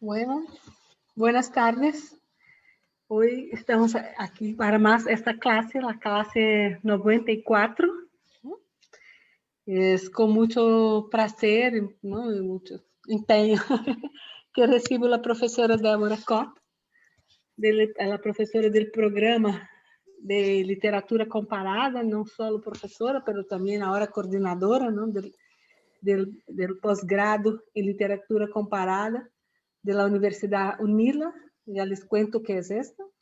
Bueno, buenas tardes. Hoy estamos aquí para más esta clase, la clase 94. Es con mucho placer, ¿no? Y mucho empeño que recibo la profesora Débora Cott, la profesora del programa de literatura comparada, no solo profesora, pero también ahora coordinadora, ¿no? del posgrado en literatura comparada de la Universidad UNILA. Ya les cuento qué es esto.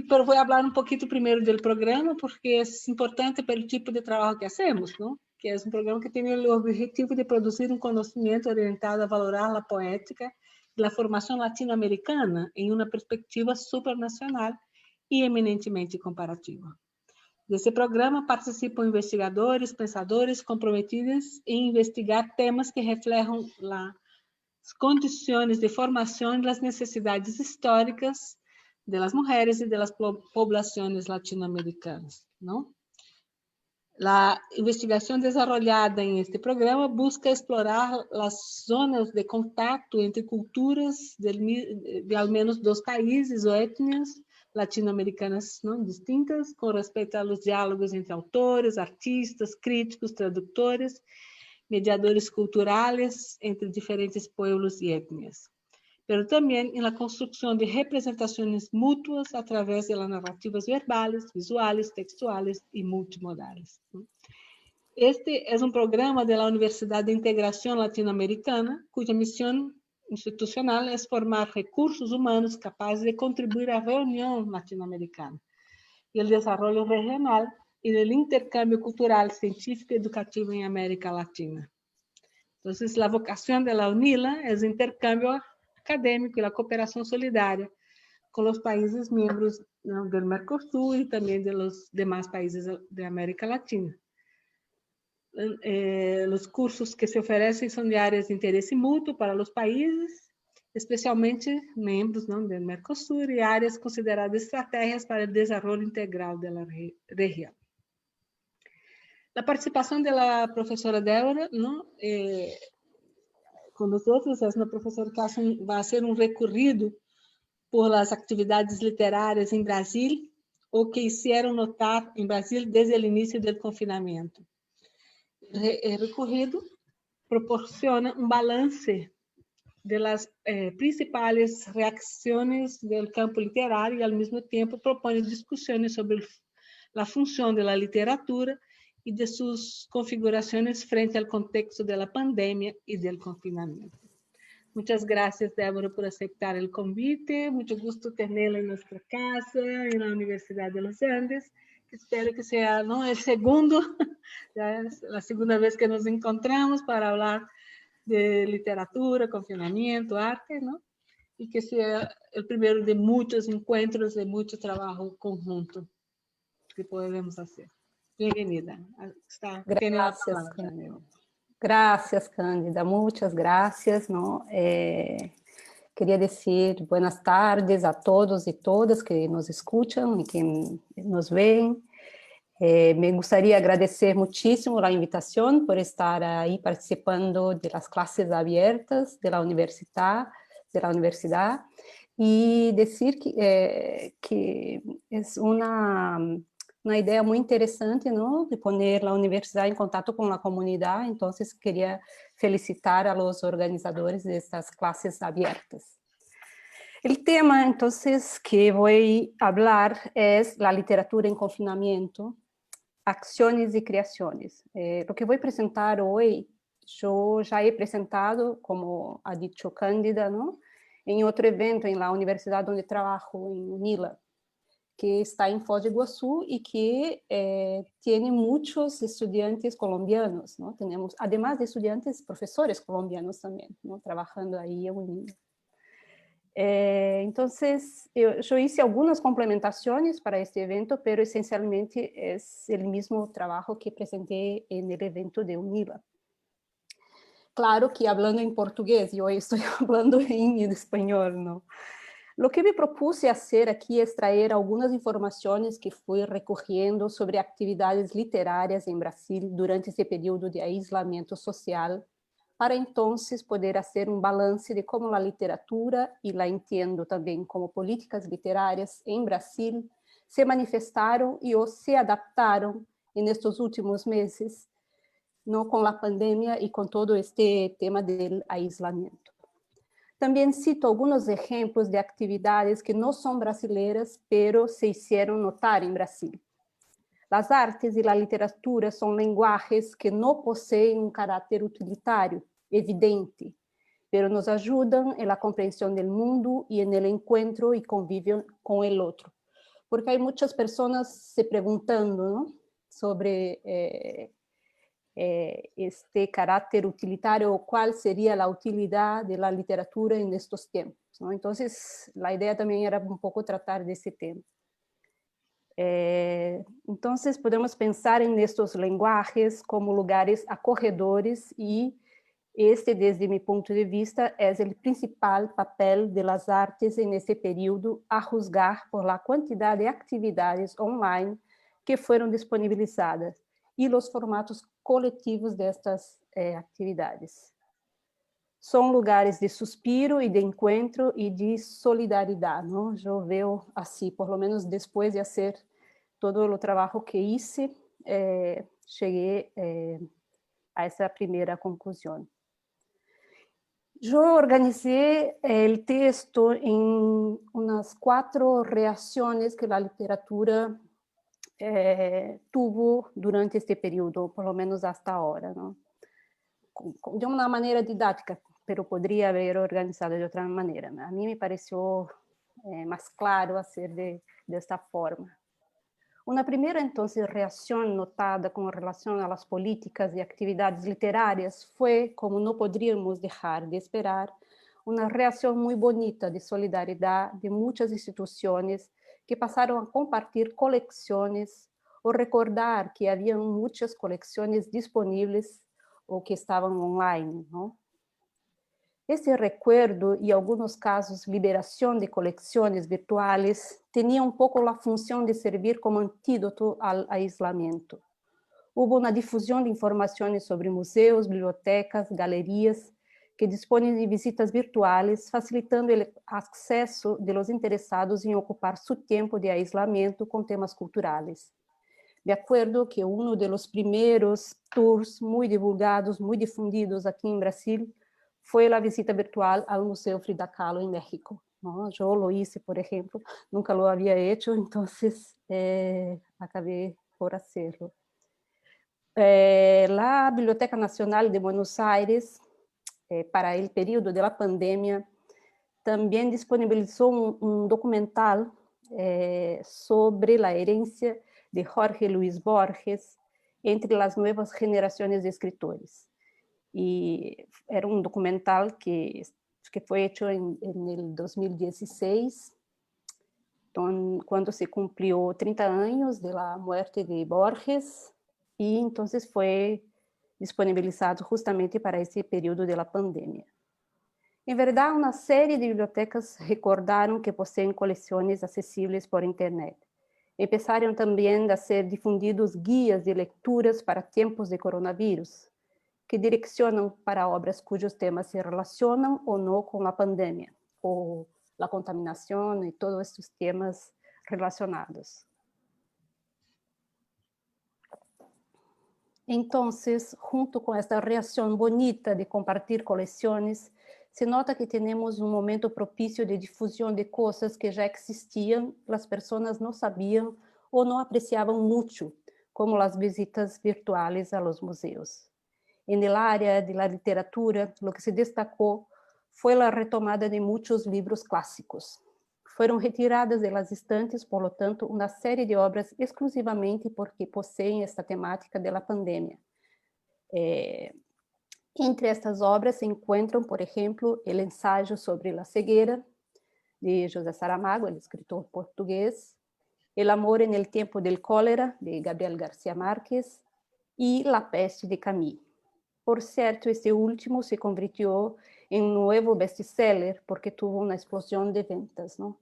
Pero voy a hablar un poquito primero del programa, porque es importante para el tipo de trabajo que hacemos, ¿no? Que es un programa que tiene el objetivo de producir un conocimiento orientado a valorar la poética y la formación latinoamericana en una perspectiva supranacional y eminentemente comparativa. Desse programa participam investigadores, pensadores comprometidos em investigar temas que reflejam as condições de formação e as necessidades históricas das mulheres e das populações latino-americanas, não? A investigação desenvolvida em este programa busca explorar as zonas de contato entre culturas de ao menos 2 países ou etnias latino-americanas não distintas, com respeito aos diálogos entre autores, artistas, críticos, tradutores, mediadores culturais entre diferentes pueblos e etnias, pero também na construção de representações mútuas através de narrativas verbais, visuais, textuais e multimodais. Este é um programa da Universidade de Integração Latino-Americana, cuja missão institucional é formar recursos humanos capazes de contribuir à reunião latino-americana e ao desenvolvimento regional e do intercâmbio cultural, científico e educativo em América Latina. Então, a vocação da UNILA é o intercâmbio acadêmico e a cooperação solidária com os países membros do Mercosul e também dos demais países da América Latina. Os cursos que se oferecem são de áreas de interesse mútuo para os países, especialmente membros do Mercosul, e áreas consideradas estratégias para o desenvolvimento integral da região. A participação da professora Débora com nós outros é uma professora que vai ser recorrido por as atividades literárias em Brasil ou que hicieron notar em Brasil desde o início do confinamento. El recorrido proporciona un balance de las principales reacciones del campo literario y al mismo tiempo propone discusiones sobre la función de la literatura y de sus configuraciones frente al contexto de la pandemia y del confinamiento. Muchas gracias, Débora, por aceptar el convite. Mucho gusto tenerla en nuestra casa, en la Universidad de los Andes. Espero que sea el segundo, ya es la segunda vez que nos encontramos para hablar de literatura, confinamiento, arte, ¿no? Y que sea el primero de muchos encuentros, de mucho trabajo conjunto que podemos hacer. Bienvenida. Tiene la palabra. Gracias, Cândida. Muchas gracias, ¿no? Quería decir buenas tardes a todos y todas que nos escuchan y que nos ven. Me gustaría agradecer muchísimo la invitación por estar ahí participando de las clases abiertas de la universidad y decir que es una idea muy interesante, ¿no? De poner la universidad en contacto con la comunidad. Entonces quería felicitar a los organizadores de estas clases abiertas. El tema, entonces, que voy a hablar es la literatura en confinamiento, acciones y creaciones. Lo que voy a presentar hoy, yo ya he presentado, como ha dicho Cândida, ¿no? En otro evento en la universidad donde trabajo, en UNILA, que está en Foz de Iguazú y que tiene muchos estudiantes colombianos, ¿no? Tenemos, además de estudiantes, profesores colombianos también, ¿no? Trabajando ahí en UNILA. Entonces, yo hice algunas complementaciones para este evento, pero esencialmente es el mismo trabajo que presenté en el evento de UNILA. Claro que hablando en portugués, y hoy estoy hablando en español, ¿no? Lo que me propuse hacer aquí es traer algunas informaciones que fui recogiendo sobre actividades literárias em Brasil durante esse período de aislamiento social para entonces poder hacer un balance de cómo la literatura, y la entiendo también como políticas literarias en Brasil, se manifestaron y o se adaptaron en estos últimos meses, ¿no? Con la pandemia y con todo este tema del aislamiento. También cito algunos ejemplos de actividades que no son brasileras, pero se hicieron notar en Brasil. Las artes y la literatura son lenguajes que no poseen un carácter utilitario, evidente, pero nos ayudan en la comprensión del mundo y en el encuentro y convivio con el otro. Porque hay muchas personas se preguntando, ¿no?, sobre este carácter utilitario o cuál sería la utilidad de la literatura en estos tiempos, ¿no? Entonces, la idea también era un poco tratar de ese tema. Entonces, podemos pensar en estos lenguajes como lugares acogedores y este, desde mi punto de vista, es el principal papel de las artes en ese periodo, a juzgar por la cantidad de actividades online que fueron disponibilizadas y los formatos colectivos de estas actividades. Son lugares de suspiro y de encuentro y de solidaridad, ¿no? Yo veo así, por lo menos después de hacer todo el trabajo que hice, llegué a esa primera conclusión. Yo organicé el texto en unas 4 reacciones que la literatura tuvo durante este periodo, por lo menos hasta ahora, ¿no? De una manera didáctica, pero podría haber organizado de otra manera. A mí me pareció más claro hacer de esta forma. Una primera, entonces, reacción notada con relación a las políticas y actividades literarias fue, como no podríamos dejar de esperar, una reacción muy bonita de solidaridad de muchas instituciones que pasaron a compartir colecciones o recordar que había muchas colecciones disponibles o que estaban online, ¿no? Ese recuerdo y, en algunos casos, liberación de colecciones virtuales tenía un poco la función de servir como antídoto al aislamiento. Hubo una difusión de informaciones sobre museos, bibliotecas, galerías que disponen de visitas virtuales, facilitando el acceso de los interesados en ocupar su tiempo de aislamiento con temas culturales. Me acuerdo que uno de los primeros tours muy divulgados, muy difundidos aquí en Brasil, fue la visita virtual al Museo Frida Kahlo en México, ¿no? Yo lo hice, por ejemplo, nunca lo había hecho, entonces acabé por hacerlo. La Biblioteca Nacional de Buenos Aires, para el periodo de la pandemia, también disponibilizó un documental sobre la herencia de Jorge Luis Borges entre las nuevas generaciones de escritores. Y era un documental que fue hecho en el 2016, cuando se cumplió 30 años de la muerte de Borges, y entonces fue disponibilizado justamente para ese periodo de la pandemia. En verdad, una serie de bibliotecas recordaron que poseen colecciones accesibles por Internet. Empezaron también a ser difundidos guías de lecturas para tiempos de coronavirus, que direccionam para obras cujos temas se relacionam ou não com a pandemia, ou a contaminação e todos esses temas relacionados. Então, junto com esta reação bonita de compartilhar coleções, se nota que temos um momento propício de difusão de coisas que já existiam, as pessoas não sabiam ou não apreciavam muito, como as visitas virtuais a los museus. En el área de la literatura, lo que se destacó fue la retomada de muchos libros clásicos. Fueron retiradas de las estantes, por lo tanto, una serie de obras exclusivamente porque poseen esta temática de la pandemia. Entre estas obras se encuentran, por ejemplo, el ensayo sobre la ceguera, de José Saramago, el escritor portugués, El amor en el tiempo del cólera, de Gabriel García Márquez, y La peste de Camus. Por cierto, este último se convirtió en un nuevo bestseller porque tuvo una explosión de ventas, ¿no?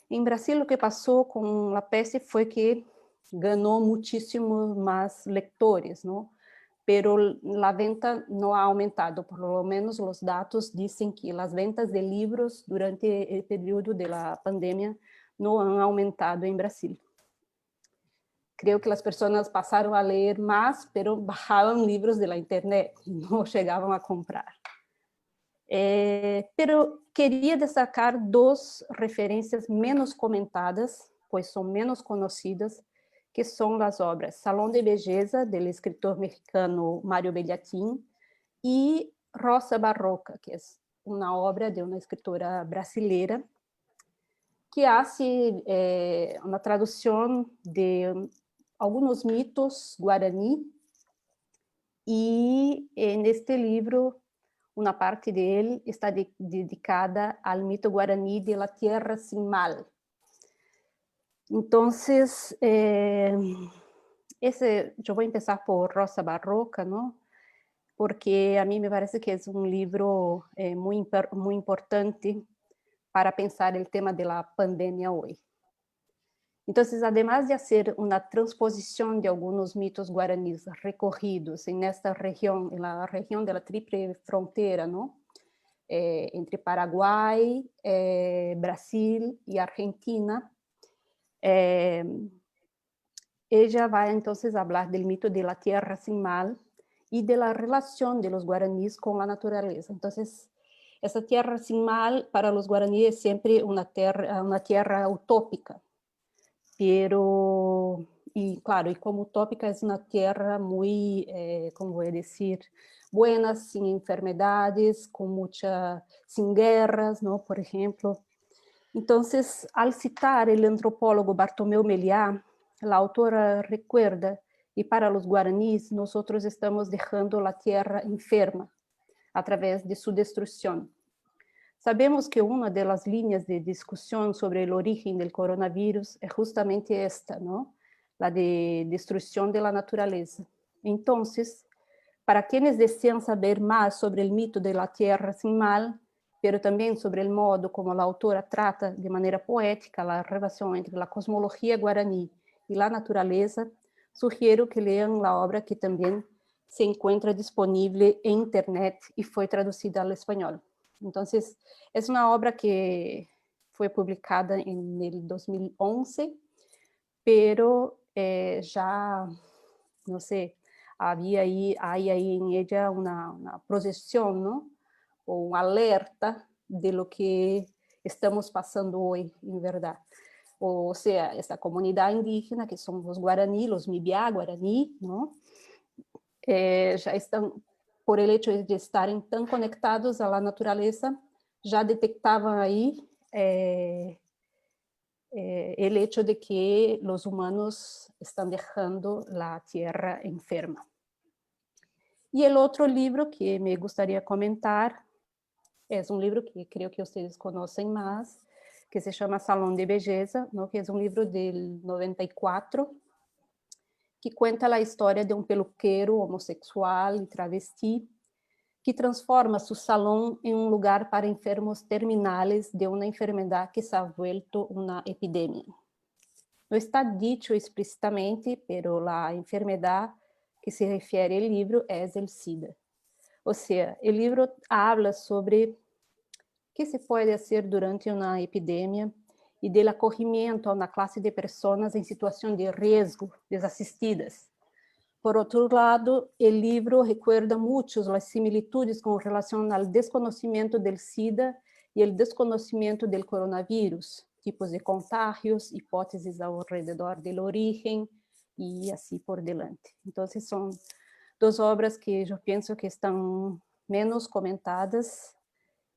En Brasil lo que pasó con La peste fue que ganó muchísimos más lectores, ¿no? pero la venta no ha aumentado. Por lo menos los datos dicen que las ventas de libros durante el periodo de la pandemia no han aumentado en Brasil. Creo que las personas pasaron a leer más, pero bajaban libros de la internet, no llegaban a comprar. Pero quería destacar dos referencias menos comentadas, pues son menos conocidas, que son las obras Salón de Belleza, del escritor mexicano Mario Bellatín, y Rosa Barroca, que es una obra de una escritora brasileira, que hace una traducción de algunos mitos guaraní, y en este libro una parte de él está dedicada al mito guaraní de la tierra sin mal. Entonces, yo voy a empezar por Rosa Barroca, ¿no? Porque a mí me parece que es un libro muy importante para pensar el tema de la pandemia hoy. Entonces, además de hacer una transposición de algunos mitos guaraníes recogidos en esta región, en la región de la Triple Frontera, ¿no? Entre Paraguay, Brasil y Argentina, ella va entonces a hablar del mito de la tierra sin mal y de la relación de los guaraníes con la naturaleza. Entonces, esa tierra sin mal para los guaraníes es siempre una tierra utópica, pero, y claro, y como utópica es una tierra muy, como voy a decir, buena, sin enfermedades, sin guerras, ¿no? Por ejemplo. Entonces, al citar el antropólogo Bartomeu Meliá, la autora recuerda, y para los guaraníes nosotros estamos dejando la tierra enferma a través de su destrucción. Sabemos que una de las líneas de discusión sobre el origen del coronavirus es justamente esta, ¿no? La de destrucción de la naturaleza. Entonces, para quienes desean saber más sobre el mito de la tierra sin mal, pero también sobre el modo como la autora trata de manera poética la relación entre la cosmología guaraní y la naturaleza, sugiero que lean la obra que también se encuentra disponible en internet y fue traducida al español. Entonces, es una obra que fue publicada en el 2011, pero ya, no sé, hay ahí en ella una proyección, ¿no? O un alerta de lo que estamos pasando hoy, en verdad. O sea, esta comunidad indígena, que son los guaraní, los mibiá guaraní, ¿no? Ya están, por el hecho de estar tan conectados a la naturaleza, ya detectaban ahí el hecho de que los humanos están dejando la tierra enferma. Y el otro libro que me gustaría comentar es un libro que creo que ustedes conocen más, que se llama Salón de Belleza, ¿no? Que es un libro del 94, que cuenta la historia de un peluquero homosexual y travesti que transforma su salón en un lugar para enfermos terminales de una enfermedad que se ha vuelto una epidemia. No está dicho explícitamente, pero la enfermedad que se refiere el libro es el SIDA. O sea, el libro habla sobre qué se puede hacer durante una epidemia y del acogimiento a una clase de personas en situación de riesgo, desasistidas. Por otro lado, el libro recuerda mucho las similitudes con relación al desconocimiento del SIDA y el desconocimiento del coronavirus, tipos de contagios, hipótesis alrededor del origen y así por delante. Entonces son dos obras que yo pienso que están menos comentadas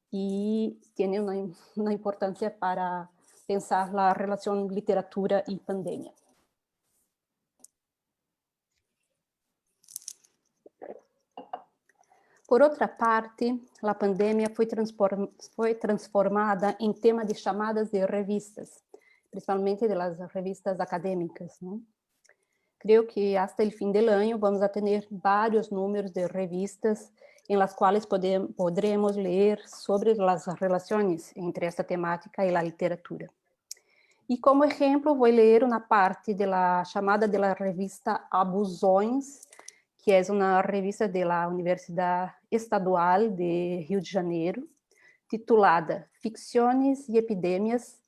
y tienen una importancia para pensar la relación literatura y pandemia. Por outra parte, a pandemia foi transformada em tema de chamadas de revistas, principalmente das revistas acadêmicas, ¿no? Creo que hasta el fin del año vamos a tener varios números de revistas en las cuales podremos leer sobre las relaciones entre esta temática y la literatura. E como exemplo, vou ler uma parte da chamada da revista Abusões, que é uma revista da Universidade Estadual de Rio de Janeiro, titulada Ficciones e Epidemias,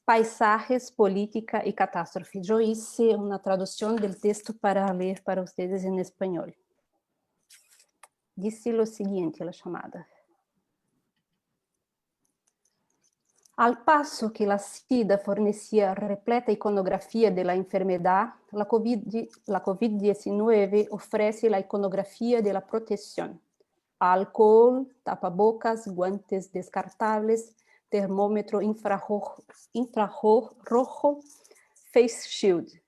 Paisajes, Política e Catástrofe. Eu hice uma tradução do texto para ler para vocês em espanhol. Dice lo siguiente, a chamada. Al paso que la SIDA fornecía repleta iconografía de la enfermedad, la COVID-19 ofrece la iconografía de la protección. Alcohol, tapabocas, guantes descartables, termómetro infrarrojo, face shield.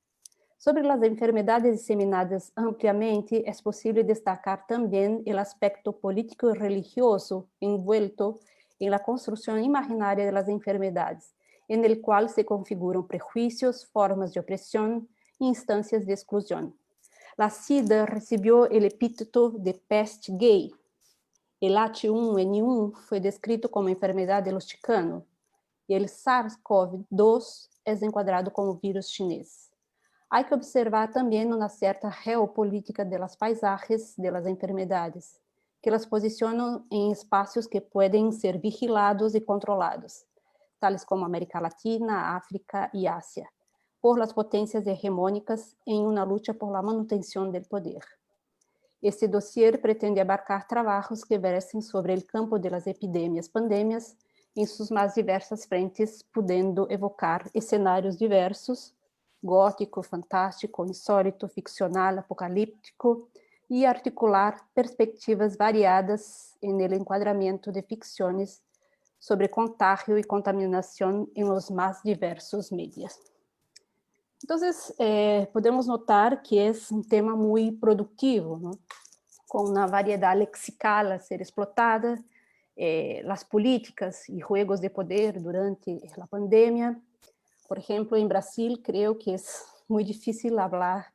Sobre las enfermedades diseminadas ampliamente, es posible destacar también el aspecto político y religioso envuelto en la construcción imaginaria de las enfermedades, en el cual se configuran prejuicios, formas de opresión e instancias de exclusión. La SIDA recibió el epíteto de peste gay. El H1N1 fue descrito como enfermedad de los chicanos y el SARS-CoV-2 es encuadrado como vírus chinés. Hay que observar también una cierta geopolítica de los paisajes de las enfermedades, que las posicionan en espacios que pueden ser vigilados y controlados, tales como América Latina, África y Asia, por las potencias hegemónicas en una lucha por la manutención del poder. Este dossier pretende abarcar trabajos que versen sobre el campo de las epidemias, pandemias, en sus más diversas frentes, pudiendo evocar escenarios diversos, gótico, fantástico, insólito, ficcional, apocalíptico, e articular perspectivas variadas en el encuadramiento de ficciones sobre contagio y contaminación en los más diversos medios. Entonces, podemos notar que es un tema muy productivo, ¿no? Con una variedad lexical a ser explotada, las políticas y juegos de poder durante la pandemia. Por ejemplo, en Brasil creo que es muy difícil hablar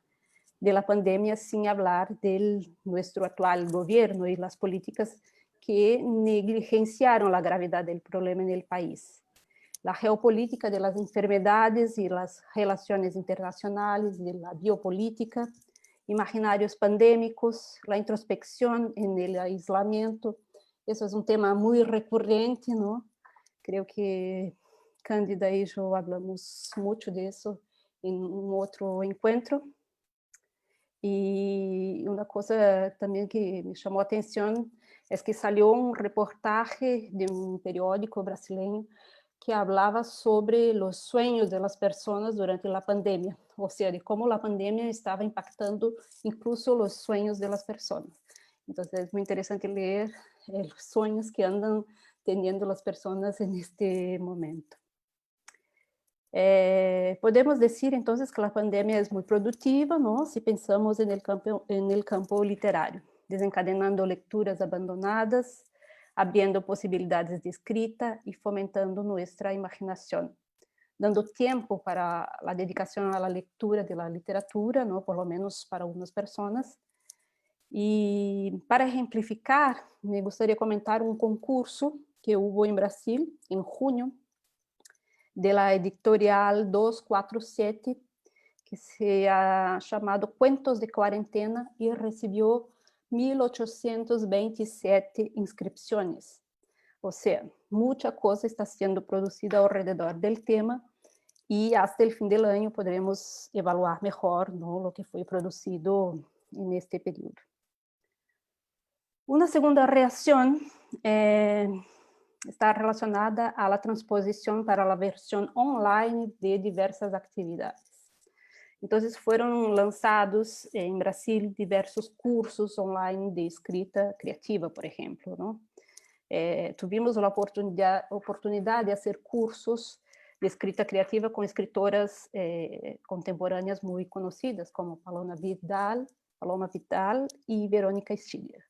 de la pandemia sin hablar de nuestro actual gobierno y las políticas que negligenciaron la gravedad del problema en el país. La geopolítica de las enfermedades y las relaciones internacionales, de la biopolítica, imaginarios pandémicos, la introspección en el aislamiento. Eso es un tema muy recurrente, ¿no? Creo que Cândida y yo hablamos mucho de eso en un otro encuentro. Y una cosa también que me llamó atención es que salió un reportaje de un periódico brasileño que hablaba sobre los sueños de las personas durante la pandemia, o sea, de cómo la pandemia estaba impactando incluso los sueños de las personas. Entonces es muy interesante leer los sueños que andan teniendo las personas en este momento. Podemos decir entonces que la pandemia es muy productiva, ¿no? Si pensamos en el campo literario, desencadenando lecturas abandonadas, abriendo posibilidades de escrita y fomentando nuestra imaginación, dando tiempo para la dedicación a la lectura de la literatura, ¿no? Por lo menos para unas personas. Y para ejemplificar, me gustaría comentar un concurso que hubo en Brasil en junio, de la editorial 247, que se ha llamado Cuentos de Cuarentena y recibió 1.827 inscripciones. O sea, mucha cosa está siendo producida alrededor del tema y hasta el fin del año podremos evaluar mejor, ¿no?, lo que fue producido en este periodo. Una segunda reacción está relacionada a la transposición para la versión online de diversas actividades. Entonces fueron lanzados en Brasil diversos cursos online de escrita creativa, por ejemplo, ¿no? Tuvimos la oportunidad de hacer cursos de escrita creativa con escritoras contemporáneas muy conocidas, como Paloma Vidal y Verónica Stiller.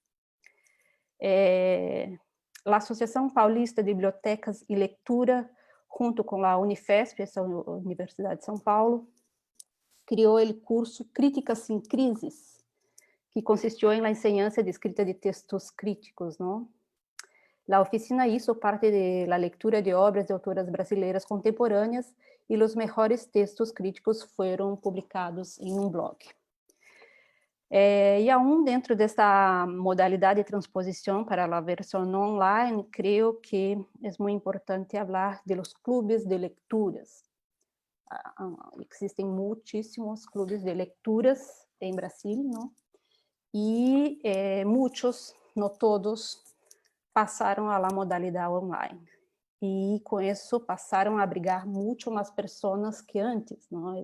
La Asociación Paulista de Bibliotecas y Lectura, junto con la Unifesp, esa Universidad de São Paulo, crió el curso Críticas sin Crisis, que consistió en la enseñanza de escrita de textos críticos, ¿no? La oficina hizo parte de la lectura de obras de autoras brasileñas contemporáneas y los mejores textos críticos fueron publicados en un blog. E aún dentro desta modalidade de transposição para a versão online, creio que é muito importante falar de los clubes de lecturas. Existem muitíssimos clubes de lecturas em Brasil, não? E muitos, não todos, passaram à modalidade online. E com isso passaram a abrigar muito mais pessoas que antes, não? É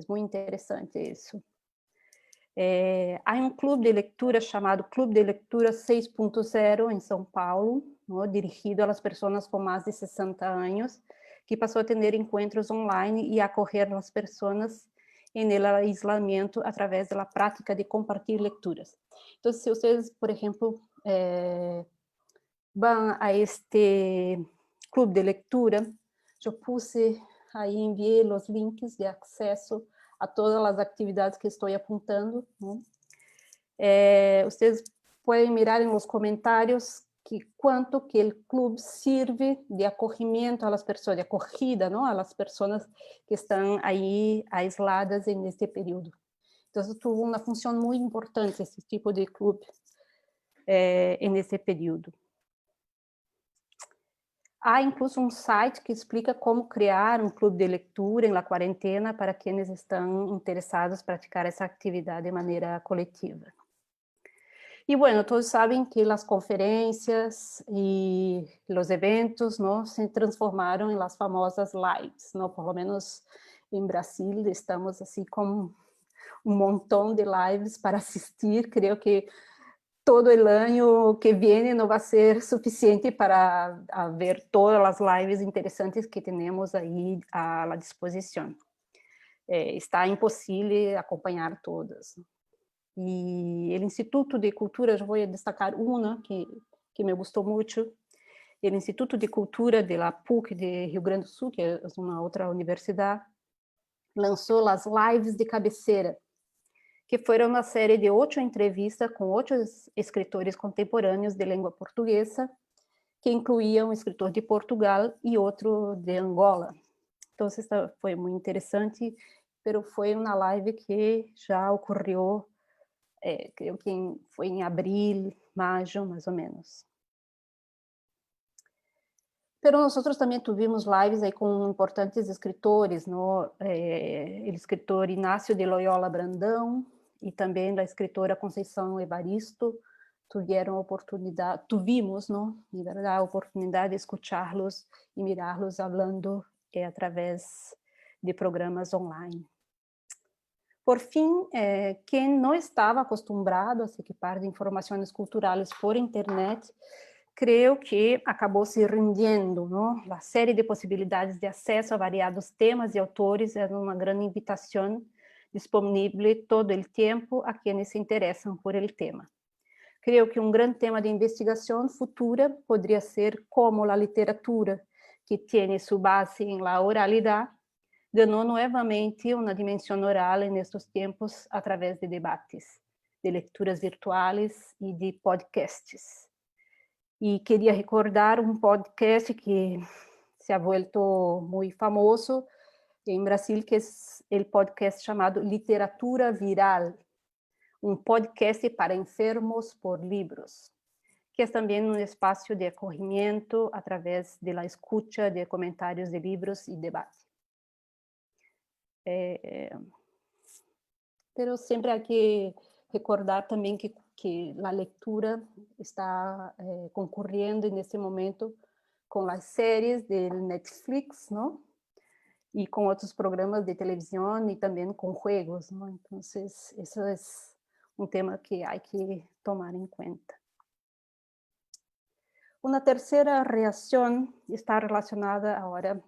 muito interessante isso. Há um clube de leitura chamado Clube de Leitura 6.0 em São Paulo, não? Dirigido às pessoas com mais de 60 anos, que passou a ter encontros online e acolher as pessoas em isolamento através da prática de compartilhar leituras. Então, se vocês, por exemplo, vão a este clube de leitura, eu puse aí, enviei os links de acesso a todas as atividades que estou apontando, né? Vocês podem mirar nos comentários quanto que o clube serve de acolhimento às pessoas, de acolhida, não? Às pessoas que estão aí aisladas neste período. Então, tuvo uma função muito importante esse tipo de clube nesse período. Há incluso um site que explica como criar um clube de leitura na quarentena para quienes estão interessados em praticar essa atividade de maneira coletiva. E, bueno, todos sabem que as conferências e os eventos, não, se transformaram em las famosas lives, não? Por lo menos em Brasil estamos assim com um montão de lives para assistir. Creio que todo o ano que vem não vai ser suficiente para ver todas as lives interessantes que temos aí à disposição. Está impossível acompanhar todas. E o Instituto de Cultura, eu vou destacar uma que me gostou muito, o Instituto de Cultura de la PUC de Rio Grande do Sul, que é uma outra universidade, lançou as lives de cabeceira, que foram uma série de 8 entrevistas com 8 escritores contemporâneos de língua portuguesa, que incluíam um escritor de Portugal e outro de Angola. Então, foi muito interessante, mas foi uma live que já ocorreu, creio que foi em abril, maio, mais ou menos. Pero nós também tivemos lives aí com importantes escritores, no? O escritor Inácio de Loyola Brandão e também a escritora Conceição Evaristo tuvimos, não? De verdade, a oportunidade de escuchá-los e mirá-los falando através de programas online. Por fim, quem não estava acostumado a se equipar de informações culturais por internet, creio que acabou se rendendo, não? A série de possibilidades de acesso a variados temas e autores é uma grande invitação disponível todo o tempo a quienes se interessam por el tema. Creio que um grande tema de investigação futura poderia ser como a literatura, que tem sua base em la oralidade, ganhou novamente uma dimensão oral nestes tempos através de debates, de leituras virtuais e de podcasts. E queria recordar um podcast que se ha vuelto muito famoso em Brasil, que é o podcast chamado Literatura Viral, um podcast para enfermos por livros, que é também um espaço de acolhimento através da escuta de comentários de livros e debate. Pero sempre há que recordar também que a leitura está concorrendo nesse momento com as séries de Netflix, não? E com outros programas de televisão e também com jogos, não? Então, esse é um tema que há que tomar em conta. Uma terceira reação está relacionada agora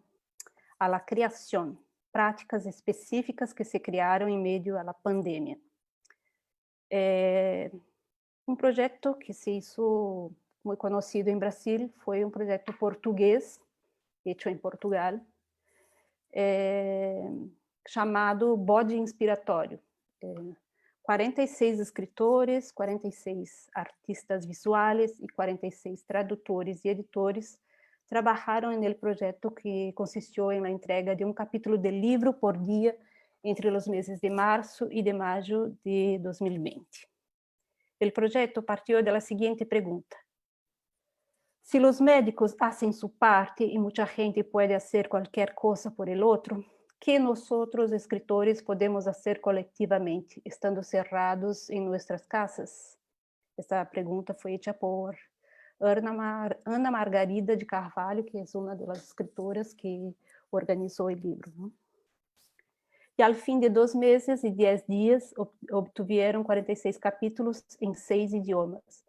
à criação, práticas específicas que se criaram em meio à pandemia. Um projeto que se hizo muito conhecido em Brasil foi um projeto português, feito em Portugal, chamado Bode Inspiratório. 46 escritores, 46 artistas visuais e 46 tradutores e editores trabalharam no projeto, que consistiu em la entrega de um capítulo de livro por dia entre os meses de março e de maio de 2020. O projeto partiu da seguinte pergunta: se os médicos fazem sua parte e muita gente pode fazer qualquer coisa por el outro, que nós, escritores, podemos fazer coletivamente, estando cerrados em nossas casas? Esta pergunta foi feita por Ana Margarida de Carvalho, que é uma das escritoras que organizou o livro, não? E ao fim de 2 meses e 10 dias, obtiveram 46 capítulos em 6 idiomas.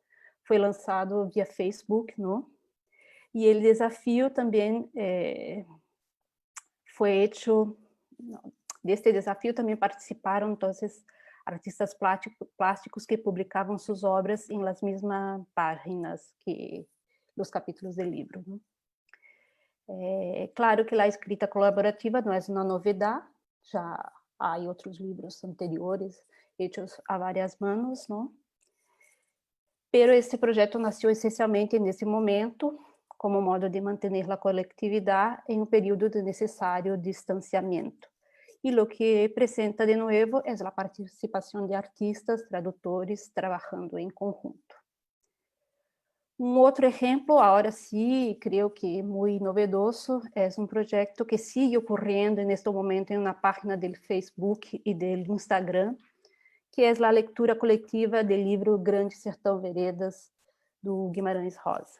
Foi lançado via Facebook, não? E o desafio também foi feito. Deste desafio também participaram, então, artistas plásticos que publicavam suas obras em las mesmas páginas que os capítulos do livro, não? Claro que a escrita colaborativa não é uma novidade, já há outros livros anteriores feitos a várias mãos, não? Pero este projeto nasceu essencialmente nesse momento, como modo de manter a coletividade em um período de necessário distanciamento. E o que apresenta de novo é a participação de artistas, tradutores, trabalhando em conjunto. Outro exemplo, agora sim, creio que muito novedoso, é projeto que sigue ocorrendo neste momento em uma página do Facebook e do Instagram, que é a leitura coletiva do livro Grande Sertão Veredas, do Guimarães Rosa.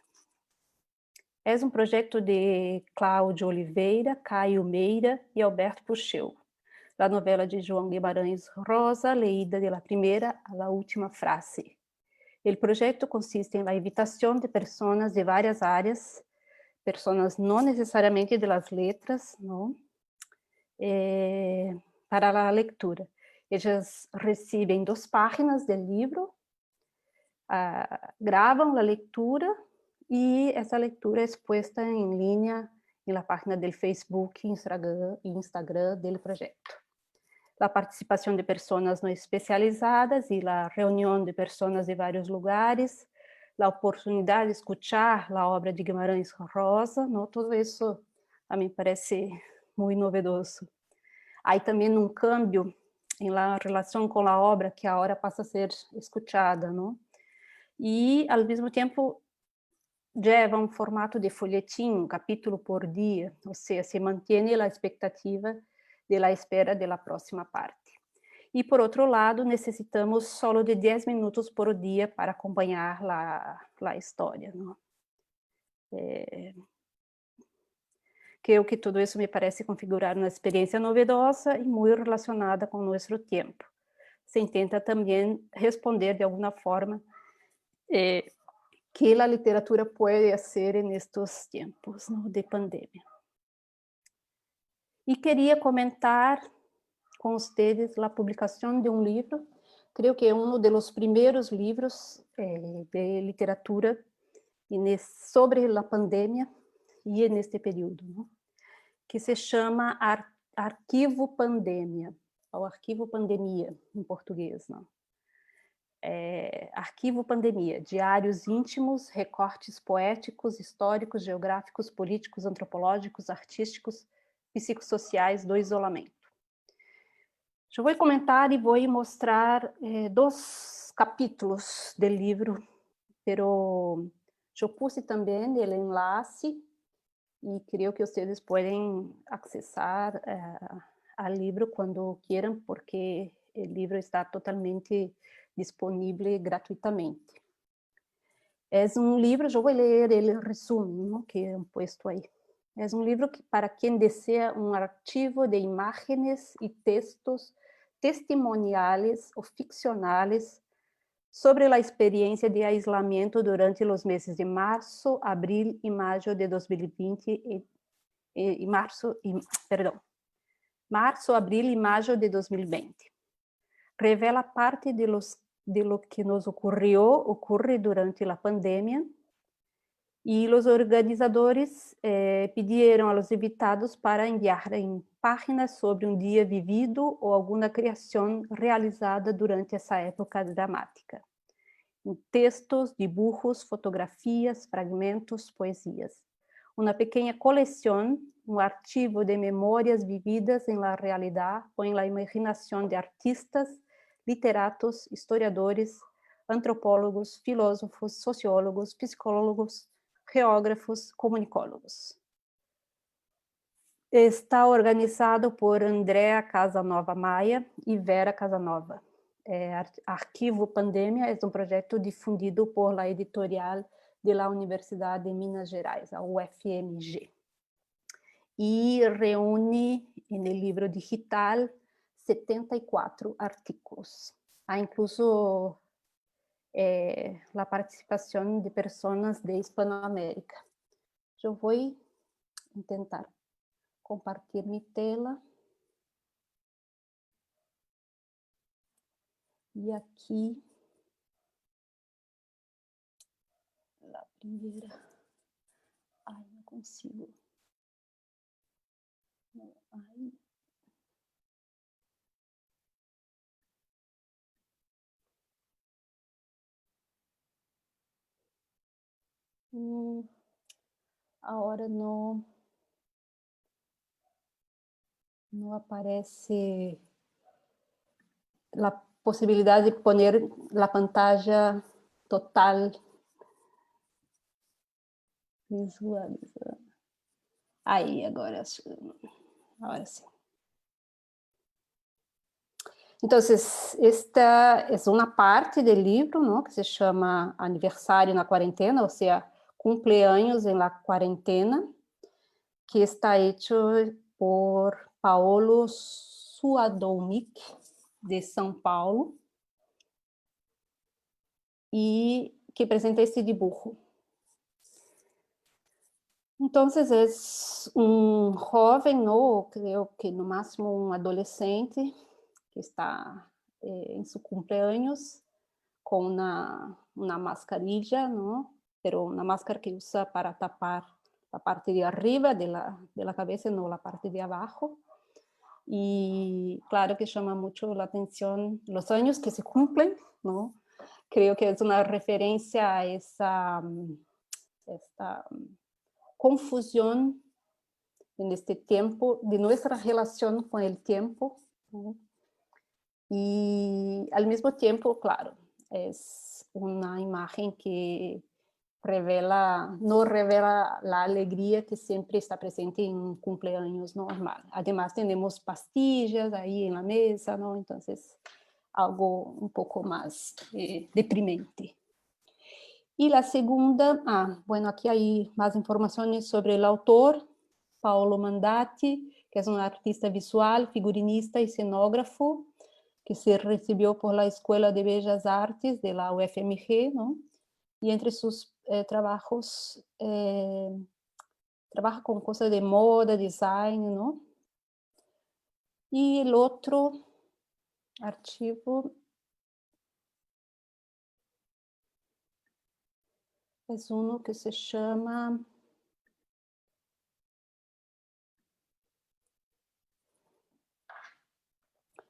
É projeto de Cláudio Oliveira, Caio Meira e Alberto Pucheu. A novela de João Guimarães Rosa, leída de la primeira a la última frase. O projeto consiste na invitação de pessoas de várias áreas, pessoas não necessariamente de las letras, não? Para a leitura. Elas recebem 2 páginas do livro, gravam a leitura e essa leitura é exposta em linha na página do Facebook e Instagram do projeto. A participação de pessoas não especializadas e a reunião de pessoas de vários lugares, a oportunidade de escutar a obra de Guimarães Rosa, não? Tudo isso a mim parece muito novedoso. Há também câmbio em relação com a obra que agora passa a ser escutada, não? E, ao mesmo tempo, leva formato de folhetim, capítulo por dia, ou seja, se mantém a expectativa de la espera de la próxima parte. E, por outro lado, necessitamos só de 10 minutos por dia para acompanhar a história, não? Creio que tudo isso me parece configurar uma experiência novedosa e muito relacionada com nosso tempo. Se intenta também responder de alguma forma que a literatura pode fazer nestes tempos, não, de pandemia. E queria comentar com vocês a publicação de livro, creio que é dos primeiros livros de literatura sobre a pandemia e neste período, não? Que se chama Arquivo Pandemia, ou Arquivo Pandemia, em português, não? Arquivo Pandemia, diários íntimos, recortes poéticos, históricos, geográficos, políticos, antropológicos, artísticos, psicossociais do isolamento. Eu vou comentar e vou mostrar 2 capítulos do livro, pero eu puse também o enlace e creio que vocês podem acessar ao livro quando queiram, porque o livro está totalmente disponível gratuitamente. É livro, eu vou ler o resumo, não, que é posto aí. É livro que, para quem deseja arquivo de imagens e textos testimoniais ou ficcionais sobre a experiência de aislamiento durante os meses de março, abril e maio de 2020 março, abril e maio de 2020. Revela parte de lo que nos ocorre durante a pandemia, e os organizadores pediram aos invitados para enviarem páginas sobre dia vivido ou alguma criação realizada durante essa época dramática. Em textos, dibujos, fotografias, fragmentos, poesias. una pequeña colección, un archivo de memorias vividas en la realidad o en la imaginación de artistas, literatos, historiadores, antropólogos, filósofos, sociólogos, psicólogos, geógrafos, comunicólogos. Está organizado por Andrea Casanova Maia e Vera Casanova. Arquivo Pandemia é um projeto difundido por la editorial de la Universidade de Minas Gerais, a UFMG. E reúne no livro digital 74 artículos. Há incluso a participação de pessoas de Hispanoamérica. Eu vou tentar compartilhar minha tela. E aqui, a primeira. Ai, não consigo. Não, ai. Agora não aparece a possibilidade de pôr a pantalla total visualizada. Aí, agora sim. Então, esta é uma parte do livro, não, que se chama Aniversário na Quarentena, ou seja, Cumpleaños en la Cuarentena, que está hecho por Paolo Suadomic, de São Paulo, e que apresenta esse dibujo. Então, é jovem, não, creio que no máximo adolescente, que está em seu cumpleaños, com uma mascarilla, não? Pero uma máscara que usa para tapar a parte de arriba de la cabeça, não a parte de abaixo. E claro que chama muito a atenção os anos que se cumplen, não? Creio que é uma referência a esta confusão neste tempo, de nossa relação com o tempo, não? E ao mesmo tempo, claro, é uma imagem que não revela a alegria que sempre está presente em um cumpleaños normal. Además, temos pastillas aí na mesa, não? Então, algo um pouco mais deprimente. E a segunda, bueno, aqui há mais informações sobre o autor, Paolo Mandati, que é um artista visual, figurinista e cenógrafo, que se recebeu por la Escuela de Bellas Artes de la UFMG, não? E entre seus trabalhos, trabalha com coisas de moda, design, não? E o outro artigo é um que se chama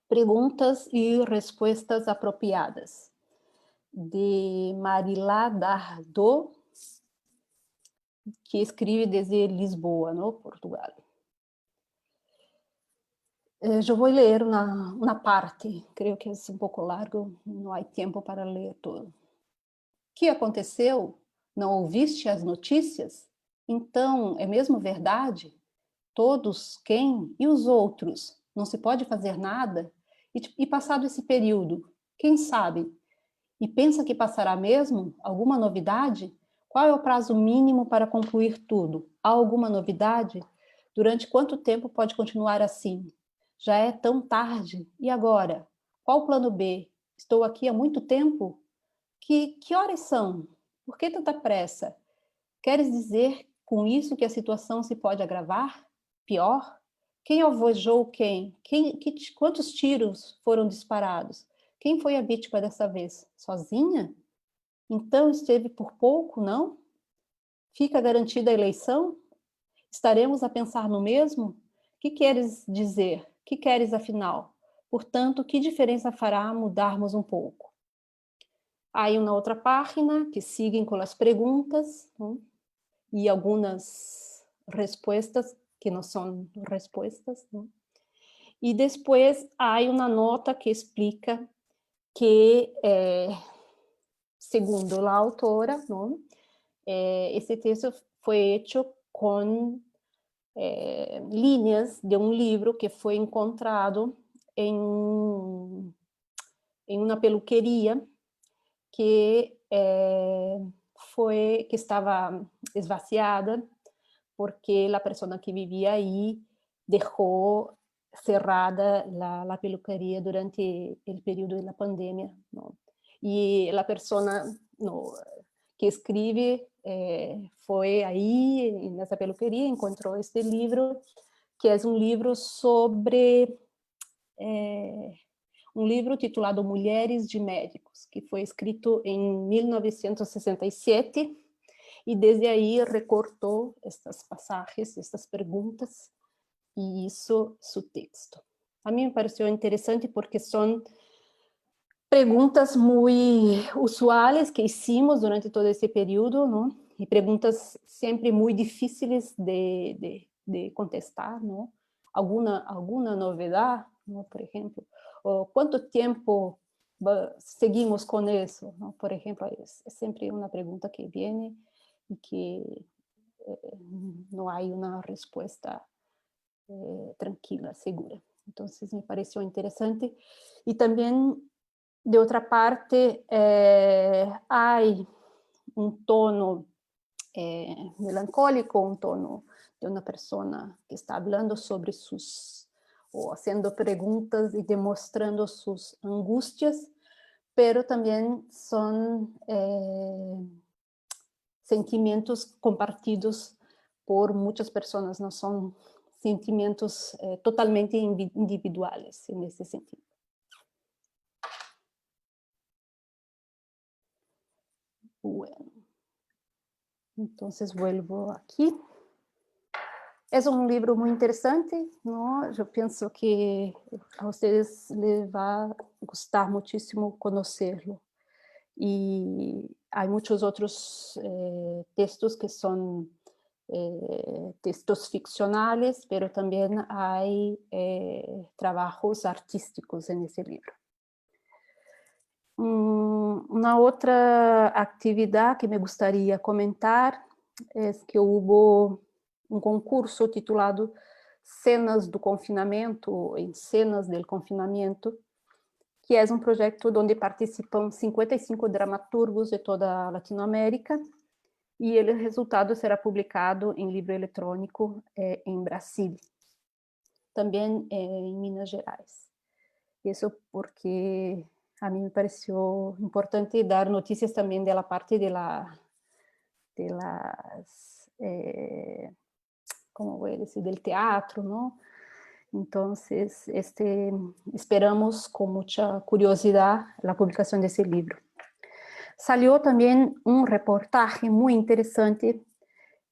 Perguntas e Respostas Apropriadas, de Marilá Dardo, que escreve desde Lisboa, no Portugal. Eu vou ler uma parte, creio que é um pouco largo, não há tempo para ler todo. O que aconteceu? Não ouviste as notícias? Então, é mesmo verdade? Todos, quem? E os outros? Não se pode fazer nada? E passado esse período, quem sabe? E pensa que passará mesmo? Alguma novidade? Qual é o prazo mínimo para concluir tudo? Há alguma novidade? Durante quanto tempo pode continuar assim? Já é tão tarde. E agora? Qual o plano B? Estou aqui há muito tempo? Que horas são? Por que tanta pressa? Queres dizer com isso que a situação se pode agravar? Pior? Quem alvejou quem? Quantos tiros foram disparados? Quem foi a vítima dessa vez? Sozinha? Então esteve por pouco, não? Fica garantida a eleição? Estaremos a pensar no mesmo? Que queres dizer? Que queres afinal? Portanto, que diferença fará mudarmos um pouco? Aí uma outra página que seguem com as perguntas, não? E algumas respuestas que no son respuestas, ¿no? Y después hay una nota que explica que, segundo la autora, ¿no? Este texto fue hecho con líneas de un libro que fue encontrado en una peluquería que estaba esvaciada porque la persona que vivía ahí dejó cerrada la peluquería durante el periodo de la pandemia, ¿no? Y la persona, ¿no?, que escribe fue ahí en esa peluquería, encontró este libro, que es un libro sobre um livro titulado Mulheres de Médicos, que foi escrito em 1967, e desde aí recortou estas passagens, estas perguntas, e isso seu texto. A mim me pareceu interessante porque são perguntas muito usuais que hicimos durante todo esse período, não? E perguntas sempre muito difíceis de contestar, não? Alguma novidade, não? Por exemplo, ou quanto tempo seguimos com isso, não? Por exemplo, é sempre uma pergunta que vem e que não há uma resposta tranquila, segura. Então, me pareceu interessante. E também, de outra parte, há um tono melancólico, um tono de uma pessoa que está falando sobre ou fazendo perguntas e demonstrando suas angústias, pero também são sentimentos compartidos por muitas pessoas, não são sentimentos totalmente individuales nesse sentido. Bueno, entonces vuelvo aquí. Es un libro muy interesante, ¿no? Yo pienso que a ustedes les va a gustar muchísimo conocerlo. Y hay muchos otros textos que son textos ficcionales, pero también hay trabajos artísticos en ese libro. Una otra actividad que me gustaría comentar es que hubo um concurso titulado Cenas do Confinamento, em Cenas del Confinamento, que é um projeto onde participam 55 dramaturgos de toda a Latinoamérica, e o resultado será publicado em livro eletrônico em Brasília, também em Minas Gerais. Isso porque a mim me pareceu importante dar notícias também da parte como voy a decir, del teatro, ¿no? Entonces, esperamos con mucha curiosidad la publicación de ese libro. Salió también un reportaje muy interesante,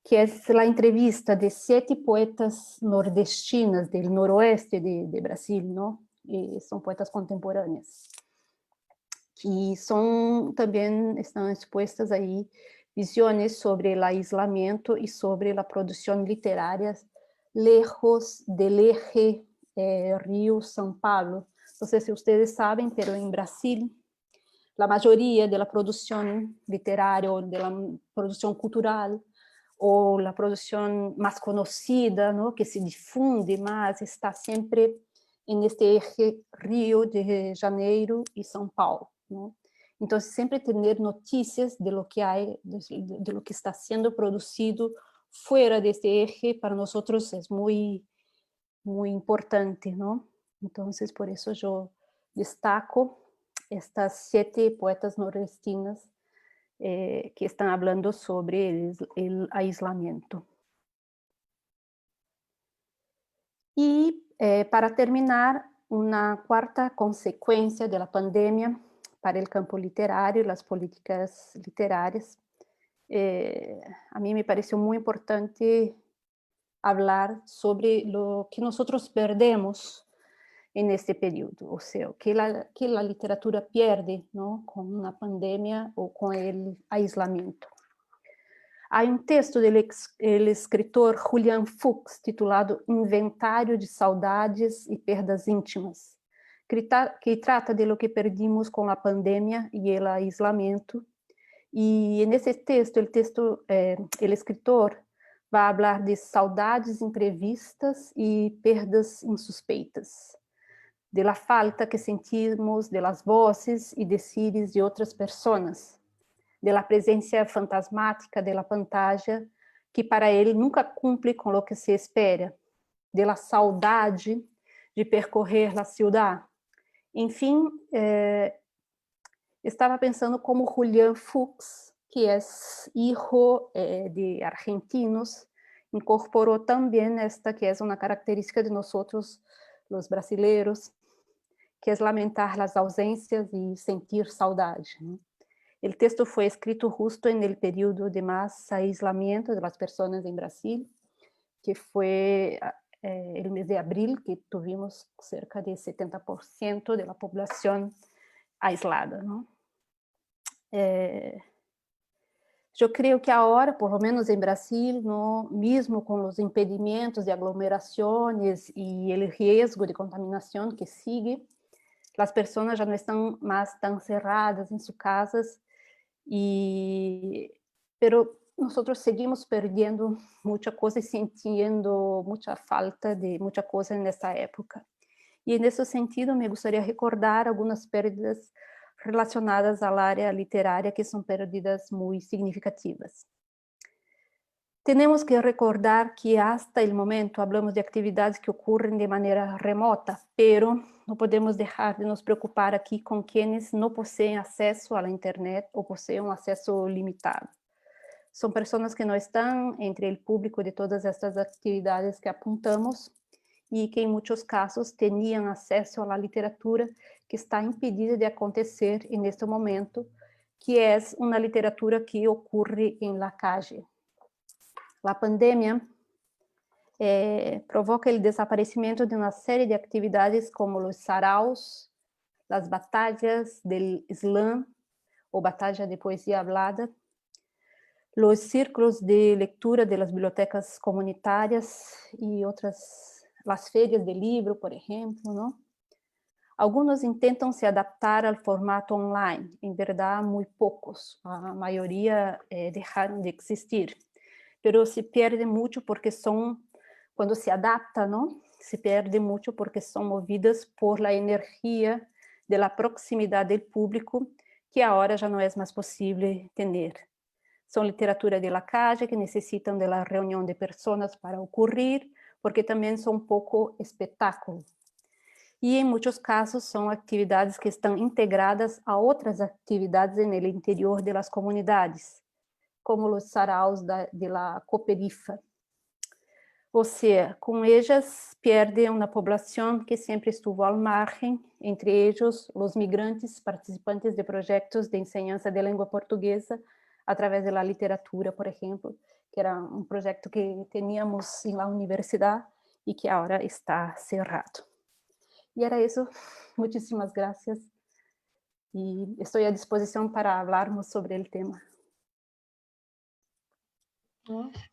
que es la entrevista de 7 poetas nordestinas del noroeste de Brasil, ¿no? Y son poetas contemporáneas. Y también están expuestas ahí visiones sobre el aislamiento y sobre la producción literaria lejos del eje Río-São Paulo. No sé si ustedes saben, pero en Brasil la mayoría de la producción literaria o de la producción cultural o la producción más conocida, ¿no?, que se difunde más, está siempre en este eje Río de Janeiro y São Paulo, ¿no? Entonces, siempre tener noticias de lo que hay, de lo que está siendo producido fuera de este eje, para nosotros es muy, muy importante, ¿no? Entonces, por eso yo destaco estas 7 poetas nordestinas que están hablando sobre el aislamiento. Y para terminar, una cuarta consecuencia de la pandemia para el campo literario y las políticas literarias. A mí me pareció muy importante hablar sobre lo que nosotros perdemos en este periodo, o sea, que la literatura pierde, ¿no?, con una pandemia o con el aislamiento. Há um texto do escritor Julian Fuchs, titulado Inventário de Saudades e Perdas Íntimas, que trata de lo que perdimos com a pandemia e o aislamiento. E nesse texto, o escritor vai falar de saudades imprevistas e perdas insuspeitas, de la falta que sentimos de las voces e decides de outras pessoas, de la presença fantasmática de la pantalla, que para ele nunca cumpre com o que se espera, de la saudade de percorrer a cidade. Enfim, estava pensando como Julian Fuchs, que é hijo de argentinos, incorporou também esta que é uma característica de nós, os brasileiros, que é lamentar as ausências e sentir saudade, né? O texto foi escrito justo no período de mais aislamento das pessoas em Brasil, que foi o mês de abril, que tivemos cerca de 70% da população aislada, não? Eu creio que agora, por lo menos em Brasil, no, mesmo com os impedimentos de aglomerações e o risco de contaminação que sigue, as pessoas já não estão mais tão cerradas em suas casas, pero nós seguimos perdendo muita coisa e sentindo muita falta de muita coisa nessa época. E nesse sentido, me gostaria de recordar algumas perdas relacionadas à área literária, que são perdas muito significativas. Temos que recordar que, hasta o momento, falamos de atividades que ocorrem de maneira remota, pero não podemos deixar de nos preocupar aqui com quienes não possuem acesso à internet ou possuem um acesso limitado. São pessoas que não estão entre o público de todas estas atividades que apontamos e que, em muitos casos, tinham acesso à literatura que está impedida de acontecer neste momento, que é uma literatura que ocorre em la calle. A pandemia provoca o desaparecimento de uma série de atividades como os saraus, as batalhas del slam, ou batalha de poesia hablada, os círculos de leitura de las bibliotecas comunitárias e outras, as feiras de livro, por exemplo, não? Alguns tentam se adaptar ao formato online, em verdade, muito poucos, a maioria deixaram de existir, mas se perde muito porque quando se adapta, não? Se perde muito porque são movidas por la energia de la proximidade do público, que agora já não é mais possível ter. São literatura de la calle que necessitam de la reunião de pessoas para ocorrer, porque também são pouco espetáculo. E, em muitos casos, são atividades que estão integradas a outras atividades no interior das comunidades, como os saraus de la Cooperifa. Ou seja, com elas, perde uma população que sempre estuvo ao margem, entre eles os migrantes participantes de projetos de enseñança de língua portuguesa através da literatura, por exemplo, que era um projeto que tínhamos na universidade e que agora está cerrado. E era isso. Muitíssimas graças. E estou à disposição para falarmos sobre o tema.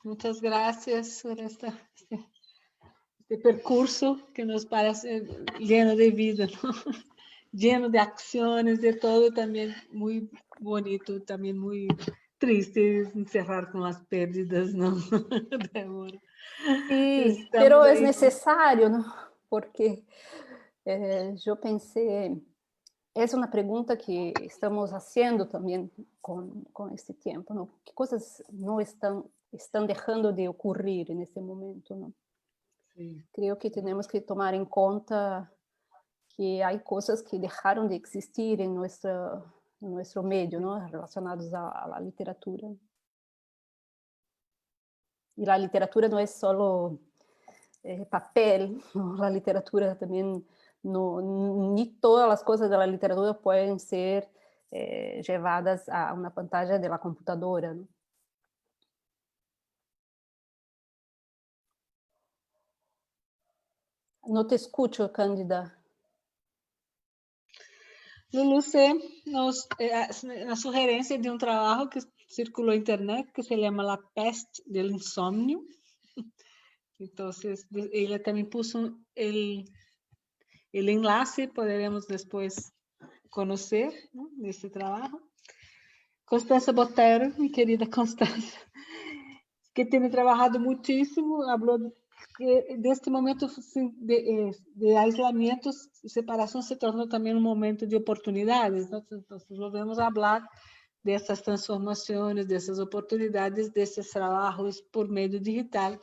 Muchas gracias por este percurso que nos parece lleno de vida, ¿no? Lleno de acciones, de todo, también muy bonito, también muy triste encerrar con las pérdidas, ¿no? Débora. Sí, pero es necesario, ¿no? Porque eu pensei, é uma pergunta que estamos fazendo também com este tempo, não? Que coisas não estão deixando de ocorrer nesse momento, não? Sim. Creio que temos que tomar em conta que há coisas que deixaram de existir em nosso meio, não? Relacionados à literatura. E a literatura não é só papel, não? A literatura também, nem todas as coisas da literatura podem ser levadas a uma pantalla da computadora, não? Não te escuto, Cândida. Lulu, você, a sugerência de um trabalho que circuló internet que se llama La Peste del Insomnio. Entonces, ella también puso el enlace, podremos después conocer, ¿no?, de este trabajo. Constanza Botero, mi querida Constanza, que tiene trabajado muchísimo, habló que de este momento de aislamiento y separación se tornó también un momento de oportunidades, ¿no? Entonces volvemos a hablar de essas transformações, dessas oportunidades, desses trabalhos por meio digital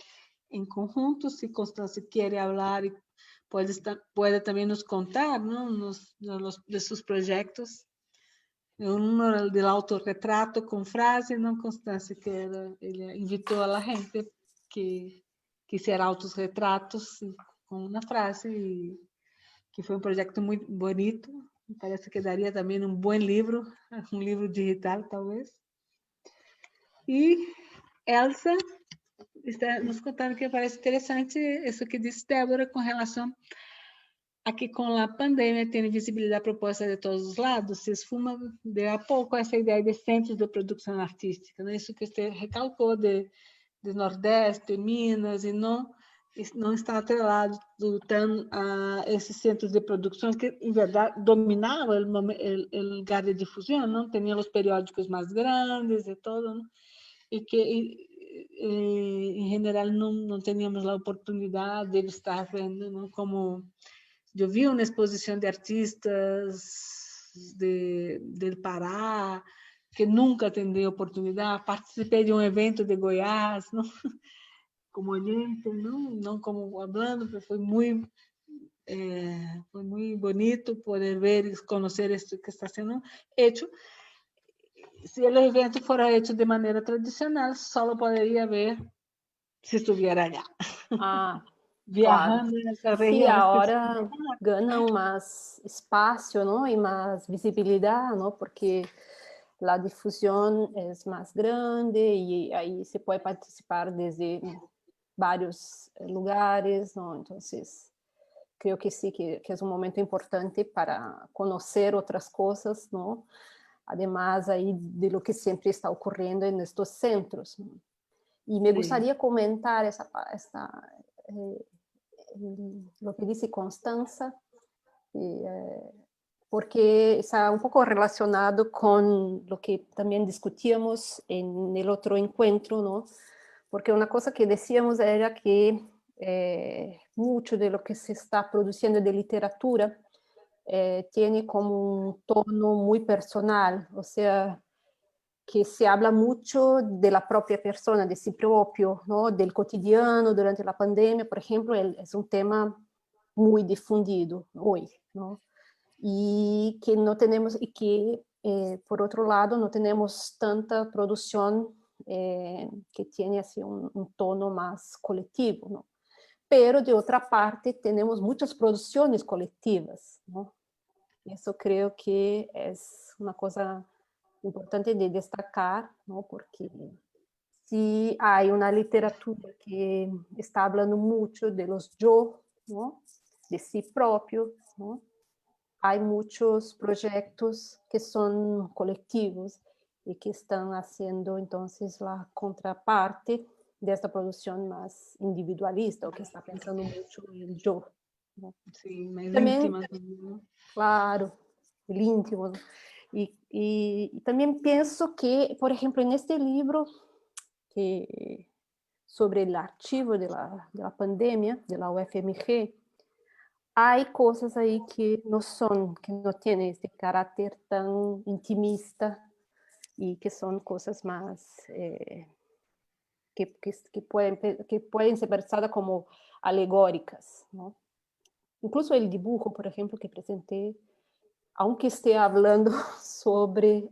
em conjunto. Se Constância quer falar, pode também nos contar, não, de seus projetos. Um do autorretrato com frase, não, Constância, que ele invitou a gente que quisera autorretratos com uma frase, e que foi um projeto muito bonito. Me parece que daria também um bom livro, um livro digital, talvez. E Elsa está nos contando que parece interessante isso que disse Débora com relação a que com a pandemia tem visibilidade proposta de todos os lados, se esfuma de a pouco essa ideia de centros de produção artística, né? Isso que você recalcou de Nordeste, Minas, e não está atrelado tão a esses centros de produção que, em verdade, dominavam o lugar de difusão, não tinham os periódicos mais grandes e todo, não? E que, em geral, não tínhamos a oportunidade de estar vendo, não? Como eu vi uma exposição de artistas do Pará, que nunca tive oportunidade, participei de um evento de Goiás, não? Como oyente, não como falando, mas foi muito bonito poder ver e conhecer isso que está sendo feito. Se o evento fora feito de maneira tradicional, só poderia ver se estivesse allá. Ah, viajando claro. nessa Sí, região. ahora ganan más espacio, ¿no? Y más visibilidad, ¿no? Porque la difusión es más grande y ahí se puede participar desde varios lugares, ¿no? Entonces, creo que sí, que es un momento importante para conocer otras cosas, ¿no? Además ahí de lo que siempre está ocurriendo en estos centros, ¿no? Y me gustaría comentar lo que dice Constanza, porque está un poco relacionado con lo que también discutíamos en el otro encuentro, ¿no? Porque una cosa que decíamos era que mucho de lo que se está produciendo de literatura tiene como un tono muy personal, o sea, que se habla mucho de la propia persona, de sí propio, ¿no? Del cotidiano durante la pandemia, por ejemplo, es un tema muy difundido hoy, ¿no? Y que no tenemos, y que por otro lado no tenemos tanta producción que tiene así un tono más colectivo, ¿no? Pero de otra parte tenemos muchas producciones colectivas, ¿no? Eso creo que es una cosa importante de destacar, ¿no? Porque si hay una literatura que está hablando mucho de los yo, ¿no? De sí propio, ¿no? Hay muchos proyectos que son colectivos y que están haciendo entonces la contraparte de esta producción más individualista, o que está pensando mucho en el yo, ¿no? Sí, más También, íntima, ¿no? claro, el íntimo, ¿no? Y también pienso que, por ejemplo, en este libro sobre el archivo de la pandemia, de la UFMG, hay cosas ahí que no tienen este carácter tan intimista y que son cosas más que pueden ser pensadas como alegóricas, ¿no? Incluso el dibujo, por ejemplo, que presenté, aunque esté hablando sobre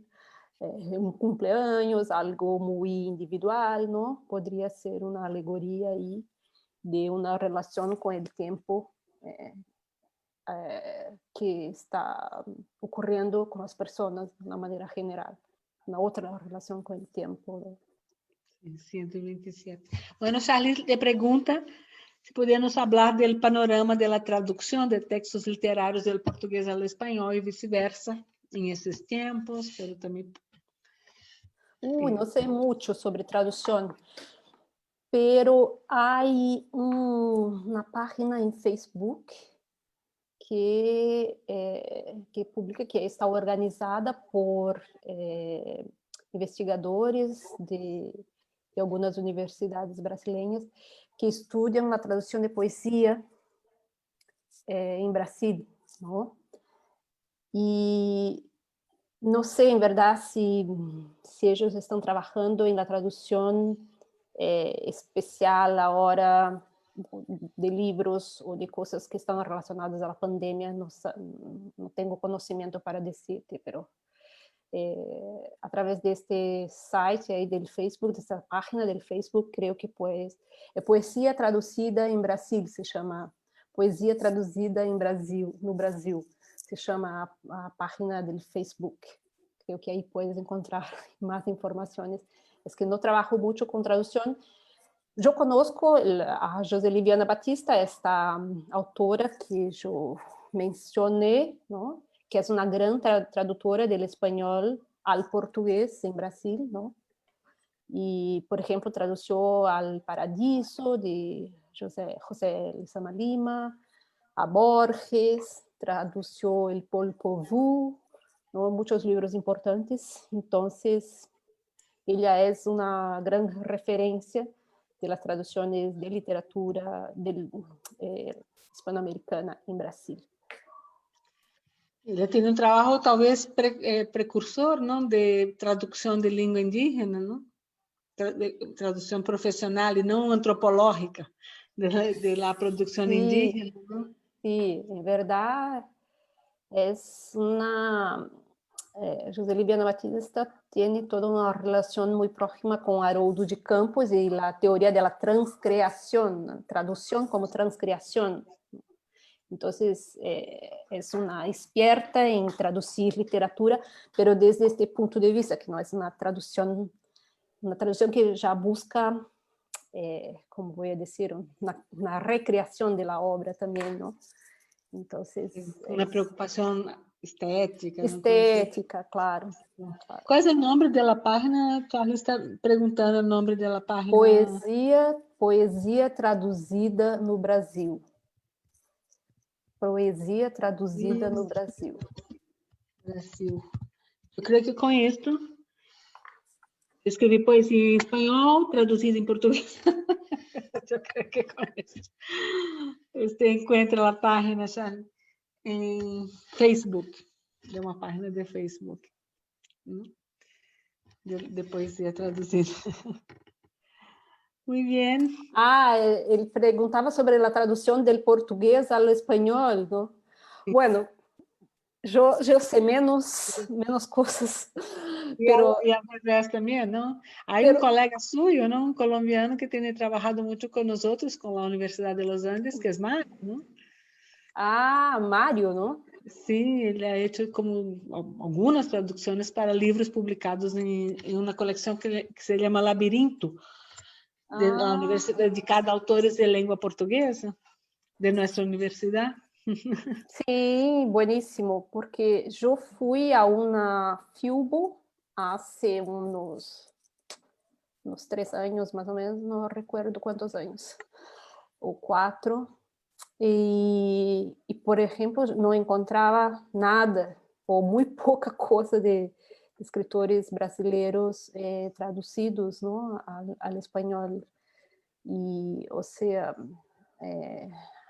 un cumpleaños, algo muy individual, ¿no? Podría ser una alegoría ahí de una relación con el tiempo que está ocurriendo con las personas de una manera general, una otra relación con el tiempo, ¿no? 127. Bueno, Charles le pregunta se podíamos falar do panorama da tradução de textos literários do português ao espanhol e vice-versa em esses tempos, mas também No sé mucho sobre traducción, pero hay una página en Facebook que publica, que está organizada por investigadores de algunas universidades brasileñas que estudian la traducción de poesía en Brasil, ¿no? Y no sé en verdad si ellos están trabajando en la traducción especial ahora de libros o de cosas que están relacionadas a la pandemia. No, no tengo conocimiento para decirte, pero a través de este site ahí del Facebook, de esta página del Facebook, creo que pues poesía traducida en Brasil, se llama Poesia Traduzida em Brasil, no Brasil, se llama a página del Facebook. Creo que ahí puedes encontrar más informaciones. Es que no trabajo mucho con traducción. Yo conozco a José Liviana Batista, esta autora que yo mencioné, ¿no? Que es una gran traductora del español al portugués en Brasil, ¿no? Y, por ejemplo, tradució al Paradiso de José Lizama Lima, a Borges, tradució el Popol Vuh, ¿no? Muchos libros importantes. Entonces, ella es una gran referencia de las traducciones de literatura hispanoamericana en Brasil. Ella tiene un trabajo tal vez precursor, ¿no? De traducción de lengua indígena, ¿no? Traducción profesional y no antropológica de la producción indígena, ¿no? Sí, en verdad es una... José Liviana Batista tiene toda una relación muy próxima con Haroldo de Campos y la teoría de la transcreación, traducción como transcreación. Entonces, es una experta en traducir literatura, pero desde este punto de vista, que no es una traducción que ya busca, como voy a decir, una recreación de la obra también, ¿no? Entonces, una preocupación estética. Estética, ¿no? Claro. ¿Cuál es el nombre de la página? Charlie está preguntando el nombre de la página. Poesia Traduzida no Brasil. Poesia Traduzida no Brasil. Brasil. Eu creio que conheço. Escrevi poesia em espanhol, traduzida em português. Eu creio que conheço. Você encontra a página em Facebook. É uma página de Facebook. De poesia traduzida. Muy bien. Ele perguntava sobre a tradução do português ao espanhol, ¿no? Bueno, eu sei menos coisas. Pero, y al revés también, ¿no? Hay un colega suyo, ¿no? Un colombiano que tiene trabajado mucho con nosotros, con la Universidad de los Andes, que es Mario, ¿no? Mario, ¿no? Sí, él ha hecho como algunas traducciones para libros publicados en una colección que se llama Labirinto, de la universidad, dedicada a autores de lengua portuguesa, de nuestra universidad. Sí, buenísimo, porque yo fui a una FIUBO hace unos 3 años más o menos, no recuerdo cuántos años, o 4, y por ejemplo, no encontraba nada, o muy poca cosa de escritores brasileños traducidos, ¿no? al español. Y, o sea,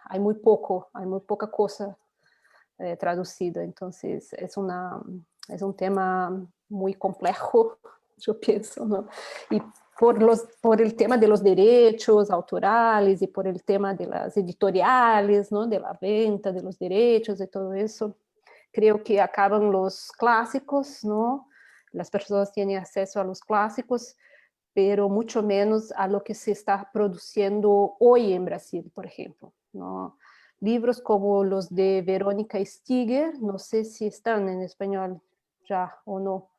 hay muy poca cosa traducida. Entonces, es un tema muy complejo, yo pienso, ¿no? Y por el tema de los derechos autorales y por el tema de las editoriales, ¿no? De la venta de los derechos y todo eso, creo que acaban los clásicos, ¿no? Las personas tienen acceso a los clásicos, pero mucho menos a lo que se está produciendo hoy en Brasil, por ejemplo, ¿no? Libros como los de Verónica Stiger, no sé si están en español ya o no.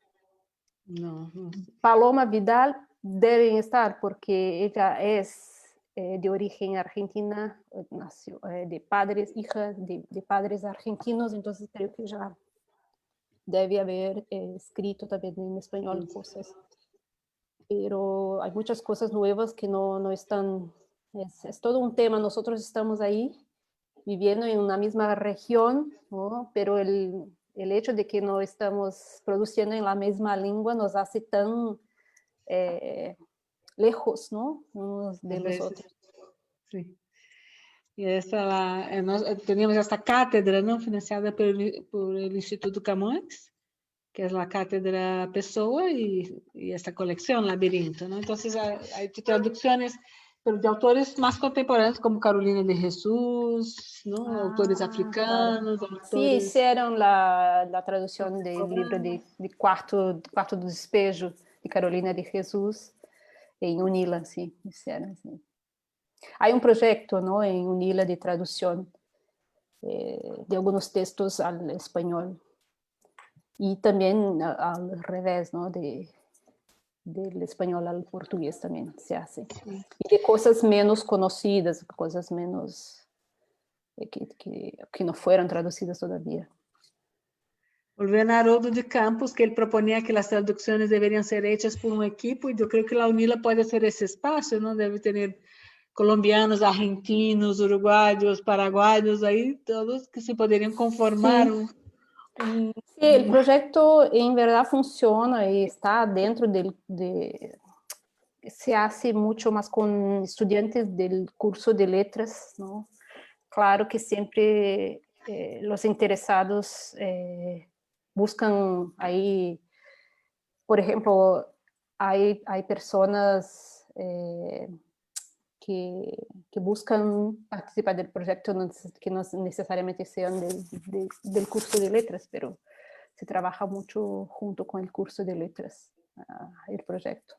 No. Paloma Vidal deben estar porque ella es de origen argentina, nació de padres, hija de padres argentinos, entonces creo que ya debe haber escrito también en español cosas. pero hay muchas cosas nuevas que no están, es todo un tema. Nosotros estamos ahí viviendo en una misma región, ¿no? Pero el hecho de que no estamos produciendo en la misma lengua nos hace tan lejos, ¿no? Unos de A los veces, otros. sí. Y teníamos esta cátedra, ¿no? Financiada por el Instituto Camões, que es la cátedra Pessoa y esta colección Labirinto, ¿no? Entonces hay traducciones, pero de autores más contemporáneos como Carolina de Jesús, ¿no? Autores Claro. africanos, Sí, autores hicieron la traducción del libro de Quarto do Despejo de Carolina de Jesús en UNILA, sí, hicieron, sí. Hay un proyecto, ¿no? En UNILA de traducción de algunos textos al español y también al revés, ¿no? Del español al portugués también se hace. sí. Y de cosas menos conocidas, cosas menos que no fueron traducidas todavía. Volviendo a Haroldo de Campos, que él proponía que las traducciones deberían ser hechas por un equipo, y yo creo que la UNILA puede ser ese espacio, ¿no? Debe tener colombianos, argentinos, uruguayos, paraguayos, ahí todos que se podrían conformar Sí, sí, el proyecto en verdad funciona y está dentro se hace mucho más con estudiantes del curso de letras, ¿no? Claro que siempre los interesados buscan ahí, por ejemplo, hay personas que buscan participar del proyecto que no necesariamente sean del curso de letras, pero se trabaja mucho junto con el curso de letras, el proyecto.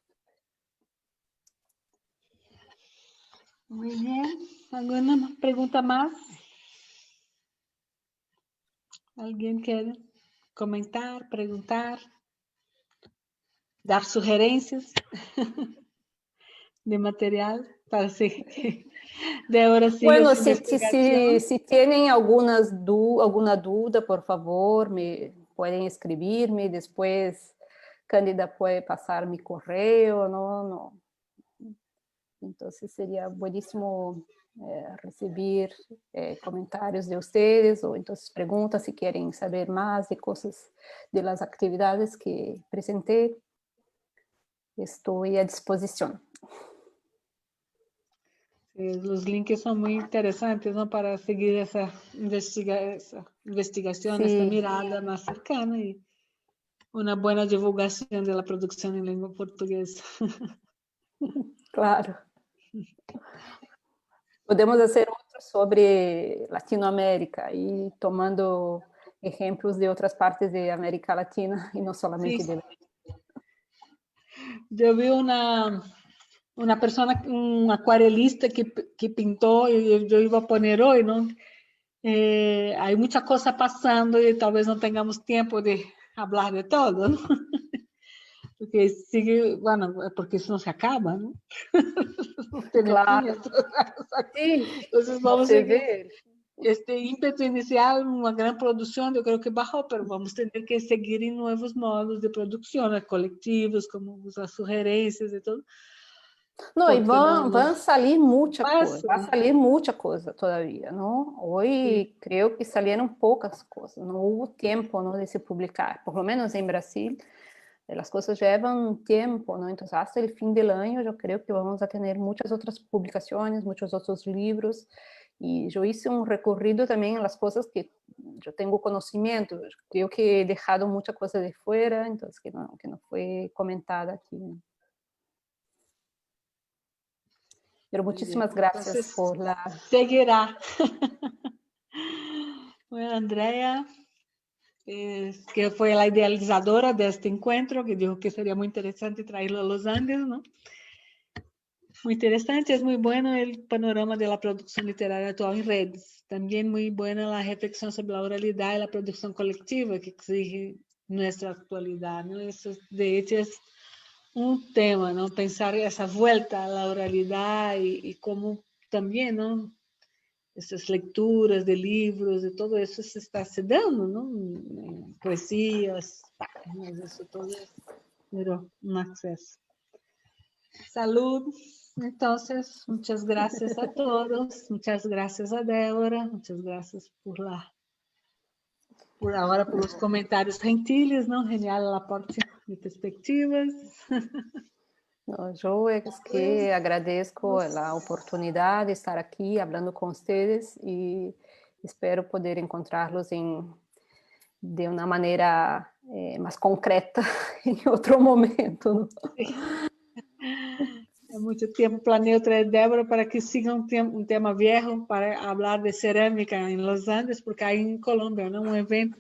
Muy bien. ¿Alguna pregunta más? ¿Alguien quiere comentar, preguntar, dar sugerencias de material para seguir? De ahora siga Bueno, su investigación. si tienen alguna duda, por favor, me pueden escribirme. Después, Cândida puede pasar mi correo, ¿no? Entonces sería buenísimo recibir comentarios de ustedes o entonces preguntas si quieren saber más de cosas de las actividades que presenté. Estoy a disposición. Sí, los links son muy interesantes, ¿no? Para seguir esa investigación, esta Sí, mirada más cercana y una buena divulgación de la producción en lengua portuguesa. claro. Podemos hacer otro sobre Latinoamérica y tomando ejemplos de otras partes de América Latina y no solamente Sí, de... yo vi una persona, un acuarelista que pintó, y yo iba a poner hoy, ¿no? Hay mucha cosa pasando y tal vez no tengamos tiempo de hablar de todo, ¿no? Porque sigue, bueno, porque eso no se acaba, ¿no? No tiene fin. Claro, sí, Entonces vamos a você seguir. vê. Este ímpetu inicial, una gran producción, yo creo que bajó, pero vamos a tener que seguir en nuevos modos de producción, colectivos, como las sugerencias y todo, Não, e porque no vai pasa. sair muita coisa todavia, não? Sí, Hoje, creio que salieron poucas coisas, não houve tempo, não, de se publicar, por lo menos em Brasil, as coisas llevan tempo, não? Então, hasta o fim do ano, eu creio que vamos a ter muitas outras publicações, muitos outros livros, e eu hice um recorrido também nas coisas que eu tenho conhecimento, creio que he deixado muita coisa de fora, então, que não foi comentada aqui. Pero muy bien. muchísimas gracias Entonces, por la... seguirá. Bueno, Andrea, que fue la idealizadora de este encuentro, que dijo que sería muy interesante traerlo a los Andes, ¿no? Muy interesante, es muy bueno el panorama de la producción literaria actual en redes. También muy buena la reflexión sobre la oralidad y la producción colectiva que exige nuestra actualidad, ¿no? Eso, de hecho, es un tema, ¿no? Pensar esa vuelta a la oralidad y cómo también, ¿no? Essas lecturas de livros e todo isso se está se dando, não? Poesias, páginas, isso todo virou um acesso. Salud. Entonces, muchas gracias a todos, muchas gracias a Débora, muchas gracias por ahora por los comentarios gentiles, ¿no? Genial el aporte de perspectivas. No, yo es que agradezco la oportunidad de estar aquí hablando con ustedes y espero poder encontrarlos de una manera más concreta en otro momento, ¿no? Sí. Há muito tempo planeo trazer Débora para que siga um tema viejo para falar de cerâmica em Los Andes, porque aí em Colômbia, não, um evento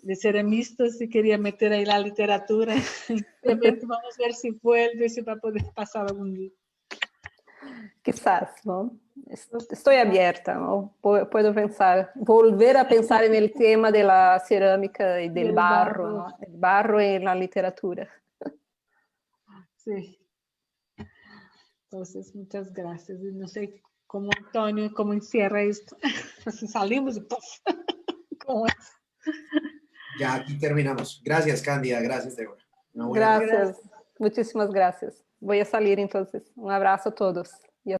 de ceramistas e queria meter aí a literatura. Evento, vamos ver se vuelve, se vai poder passar algum dia. Quizás, ¿no? Estoy abierta, ¿no? Puedo pensar, volver a pensar en el tema de la cerámica y del barro, ¿no? El barro en la literatura. Sí. Entonces, muchas gracias. Y no sé cómo Antonio, cómo encierra esto. Salimos y ¡puff! ¿Cómo es? Ya aquí terminamos. Gracias, Cándida. Gracias, Débora. Gracias. Muchísimas gracias. Voy a salir entonces. Un abrazo a todos.